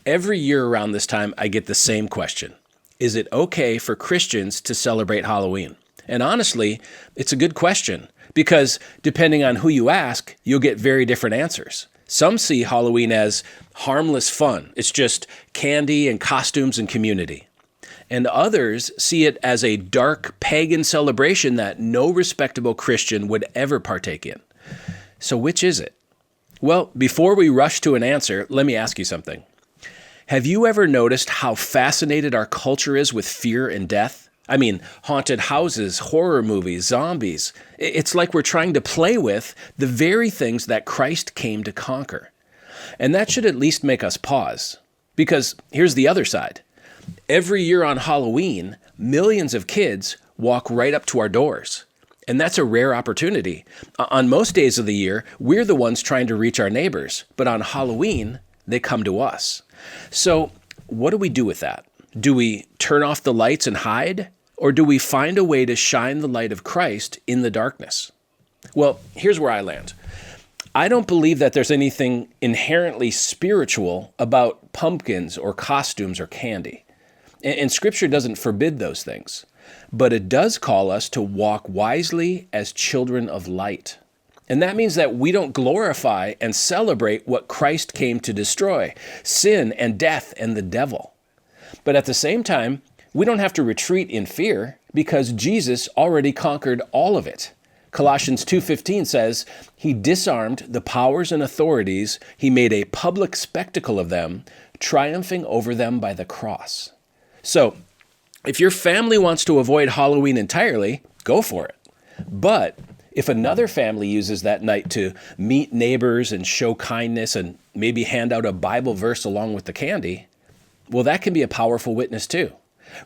Every year around this time, I get the same question. Is it okay for Christians to celebrate Halloween? And honestly, it's a good question because depending on who you ask, you'll get very different answers. Some see Halloween as harmless fun. It's just candy and costumes and community. And others see it as a dark pagan celebration that no respectable Christian would ever partake in. So which is it? Well, before we rush to an answer, let me ask you something. Have you ever noticed how fascinated our culture is with fear and death? I mean, haunted houses, horror movies, zombies. It's like we're trying to play with the very things that Christ came to conquer. And that should at least make us pause. Because here's the other side. Every year on Halloween, millions of kids walk right up to our doors. And that's a rare opportunity. On most days of the year, we're the ones trying to reach our neighbors. But on Halloween, they come to us. So what do we do with that? Do we turn off the lights and hide? Or do we find a way to shine the light of Christ in the darkness? Well, here's where I land. I don't believe that there's anything inherently spiritual about pumpkins or costumes or candy. And Scripture doesn't forbid those things. But it does call us to walk wisely as children of light. And that means that we don't glorify and celebrate what Christ came to destroy, sin and death and the devil. But at the same time, we don't have to retreat in fear because Jesus already conquered all of it. Colossians 2:15 says, He disarmed the powers and authorities. He made a public spectacle of them, triumphing over them by the cross. So, if your family wants to avoid Halloween entirely, go for it. But if another family uses that night to meet neighbors and show kindness and maybe hand out a Bible verse along with the candy, well, that can be a powerful witness too.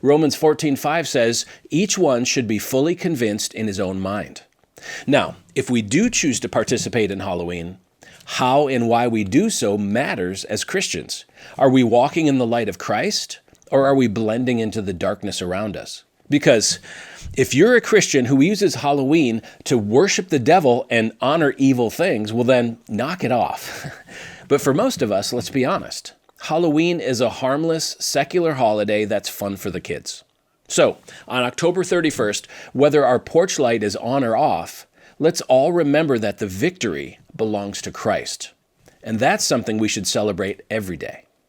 Romans 14:5 says, each one should be fully convinced in his own mind. Now, if we do choose to participate in Halloween, how and why we do so matters as Christians. Are we walking in the light of Christ, or are we blending into the darkness around us? Because if you're a Christian who uses Halloween to worship the devil and honor evil things, well then, knock it off. But for most of us, let's be honest. Halloween is a harmless, secular holiday that's fun for the kids. So, on October 31st, whether our porch light is on or off, let's all remember that the victory belongs to Christ. And that's something we should celebrate every day.